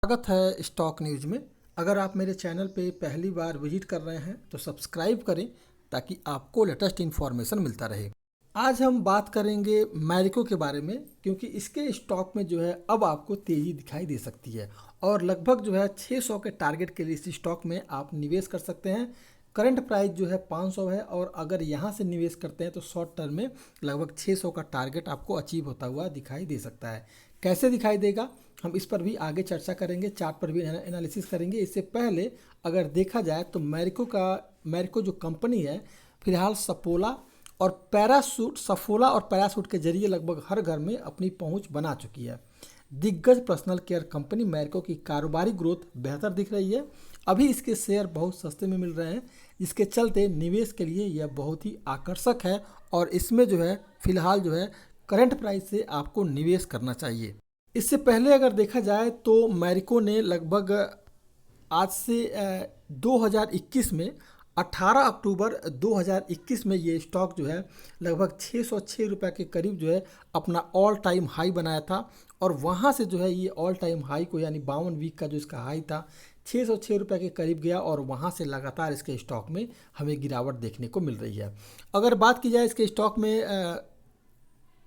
स्वागत है stock news में। अगर आप मेरे चैनल पे पहली बार विजिट कर रहे हैं तो सब्सक्राइब करें ताकि आपको लेटेस्ट इन्फॉर्मेशन मिलता रहे। आज हम बात करेंगे मैरिको के बारे में, क्योंकि इसके स्टॉक में जो है अब आपको तेज़ी दिखाई दे सकती है और लगभग जो है 600 के टारगेट के लिए इस स्टॉक में आप निवेश कर सकते हैं। करंट प्राइस जो है 500 है और अगर यहाँ से निवेश करते हैं तो शॉर्ट टर्म में लगभग 600 का टारगेट आपको अचीव होता हुआ दिखाई दे सकता है। कैसे दिखाई देगा हम इस पर भी आगे चर्चा करेंगे, चार्ट पर भी एनालिसिस करेंगे। इससे पहले अगर देखा जाए तो मैरिको जो कंपनी है फिलहाल सफोला और पैरासूट के जरिए लगभग हर घर में अपनी पहुंच बना चुकी है। दिग्गज पर्सनल केयर कंपनी मैरिको की कारोबारी ग्रोथ बेहतर दिख रही है। अभी इसके शेयर बहुत सस्ते में मिल रहे हैं, जिसके चलते निवेश के लिए यह बहुत ही आकर्षक है और इसमें जो है फिलहाल जो है करंट प्राइस से आपको निवेश करना चाहिए। इससे पहले अगर देखा जाए तो मैरिको ने लगभग आज से 2021 में 18 अक्टूबर 2021 में ये स्टॉक जो है लगभग 606 रुपये के करीब जो है अपना ऑल टाइम हाई बनाया था और वहाँ से जो है ये ऑल टाइम हाई को यानी 52 वीक का जो इसका हाई था 606 रुपये के करीब गया और वहाँ से लगातार इसके स्टॉक में हमें गिरावट देखने को मिल रही है। अगर बात की जाए इसके स्टॉक में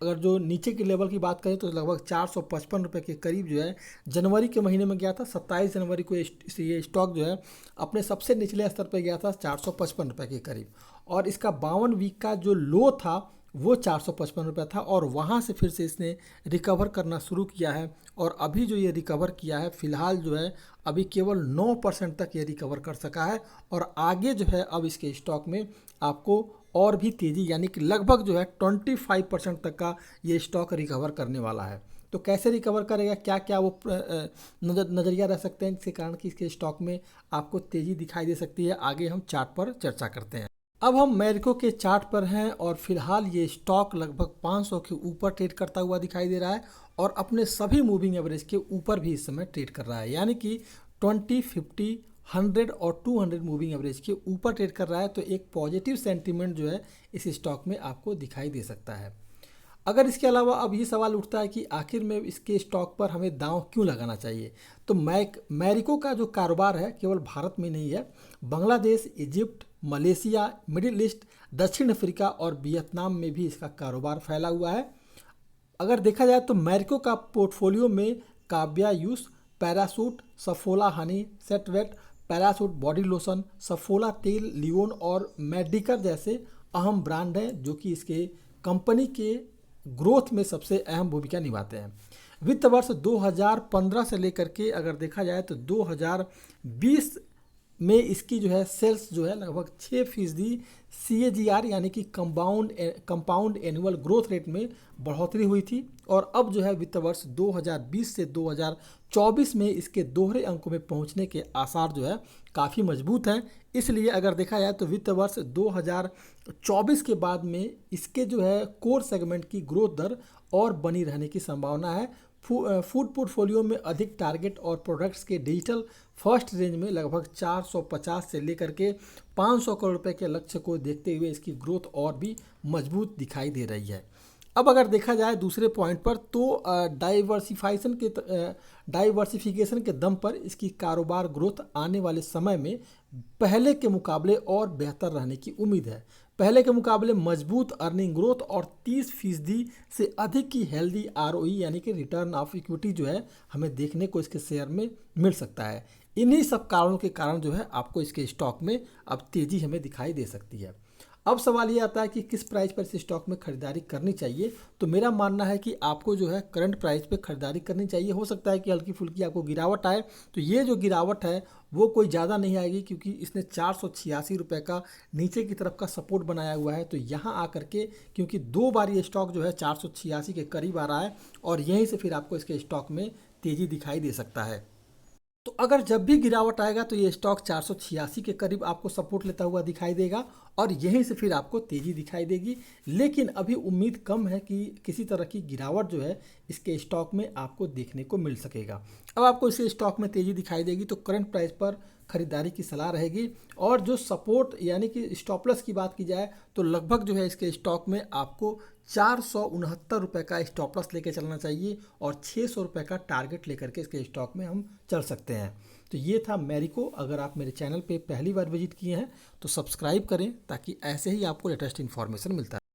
अगर जो नीचे के लेवल की बात करें तो लगभग 455 रुपये के करीब जो है जनवरी के महीने में गया था। 27 जनवरी को ये स्टॉक जो है अपने सबसे निचले स्तर पर गया था 455 रुपये के करीब और इसका 52 वीक का जो लो था वो 455 रुपये था और वहाँ से फिर से इसने रिकवर करना शुरू किया है और अभी जो ये रिकवर किया है फिलहाल जो है अभी केवल 9% तक ये रिकवर कर सका है और आगे जो है अब इसके स्टॉक में आपको और भी तेज़ी यानी कि लगभग जो है 25% तक का ये स्टॉक रिकवर करने वाला है। तो कैसे रिकवर करेगा, क्या क्या वो नज़रिया रह सकते हैं जिसके कारण कि इसके स्टॉक में आपको तेज़ी दिखाई दे सकती है, आगे हम चार्ट पर चर्चा करते हैं। अब हम मैरिको के चार्ट पर हैं और फिलहाल ये स्टॉक लगभग 500 के ऊपर ट्रेड करता हुआ दिखाई दे रहा है और अपने सभी मूविंग एवरेज के ऊपर भी इस समय ट्रेड कर रहा है, यानी कि 20, 50, 100 और 200 मूविंग एवरेज के ऊपर ट्रेड कर रहा है। तो एक पॉजिटिव सेंटीमेंट जो है इस स्टॉक में आपको दिखाई दे सकता है। अगर इसके अलावा अब ये सवाल उठता है कि आखिर में इसके स्टॉक पर हमें दांव क्यों लगाना चाहिए, तो मैरिको का जो कारोबार है केवल भारत में नहीं है, Bangladesh, Egypt, Malaysia, middle east, दक्षिण अफ्रीका और वियतनाम में भी इसका कारोबार फैला हुआ है। अगर देखा जाए तो मैरिको का पोर्टफोलियो में Kavya use, parachute, Saffola Honey, Set Wet, parachute body lotion, Saffola तेल, लियोन और मेडिकर जैसे अहम ब्रांड हैं जो कि इसके कंपनी के ग्रोथ में सबसे अहम भूमिका निभाते हैं। वित्त वर्ष 2015 से लेकर के अगर देखा जाए तो 2020 में इसकी जो है सेल्स जो है लगभग 6% CAGR यानी कि कंपाउंड एनुअल ग्रोथ रेट में बढ़ोतरी हुई थी और अब जो है वित्त वर्ष 2020 से 2024 में इसके दोहरे अंकों में पहुंचने के आसार जो है काफ़ी मजबूत हैं। इसलिए अगर देखा जाए तो वित्त वर्ष 2024 के बाद में इसके जो है कोर सेगमेंट की ग्रोथ दर और बनी रहने की संभावना है। फूड पोर्टफोलियो में अधिक टारगेट और प्रोडक्ट्स के डिजिटल फर्स्ट रेंज में लगभग 450 से लेकर के 500 करोड़ रुपए के लक्ष्य को देखते हुए इसकी ग्रोथ और भी मजबूत दिखाई दे रही है। अब अगर देखा जाए दूसरे पॉइंट पर तो डाइवर्सिफिकेशन के दम पर इसकी कारोबार ग्रोथ आने वाले समय में पहले के मुकाबले और बेहतर रहने की उम्मीद है। पहले के मुकाबले मजबूत अर्निंग ग्रोथ और 30% से अधिक की हेल्दी ROE यानी कि रिटर्न ऑफ इक्विटी जो है हमें देखने को इसके शेयर में मिल सकता है। इन्हीं सब कारणों के कारण जो है आपको इसके स्टॉक में अब तेज़ी हमें दिखाई दे सकती है। अब सवाल ये आता है कि किस प्राइस पर इस स्टॉक में खरीदारी करनी चाहिए। तो मेरा मानना है कि आपको जो है करंट प्राइस पे खरीदारी करनी चाहिए। हो सकता है कि हल्की फुल्की आपको गिरावट आए, तो ये जो गिरावट है वो कोई ज़्यादा नहीं आएगी क्योंकि इसने 486 रुपये का नीचे की तरफ का सपोर्ट बनाया हुआ है। तो यहाँ आकर के क्योंकि 2 बार ये स्टॉक जो है 486 के करीब आ रहा है और यहीं से फिर आपको इसके स्टॉक में तेज़ी दिखाई दे सकता है। तो अगर जब भी गिरावट आएगा तो ये स्टॉक 486 के करीब आपको सपोर्ट लेता हुआ दिखाई देगा और यहीं से फिर आपको तेज़ी दिखाई देगी। लेकिन अभी उम्मीद कम है कि किसी तरह की गिरावट जो है इसके स्टॉक में आपको देखने को मिल सकेगा। अब आपको इसके स्टॉक में तेज़ी दिखाई देगी तो करंट प्राइस पर खरीदारी की सलाह रहेगी। और जो सपोर्ट यानी कि स्टॉप लॉस की बात की जाए तो लगभग जो है इसके स्टॉक में आपको 469 रुपये का स्टॉप लॉस लेके चलना चाहिए और 600 रुपये का टारगेट लेकर के इसके स्टॉक में हम चल सकते हैं। तो ये था मैरिको। अगर आप मेरे चैनल पे पहली बार विजिट किए हैं तो सब्सक्राइब करें ताकि ऐसे ही आपको लेटेस्ट इन्फॉर्मेशन मिलता है।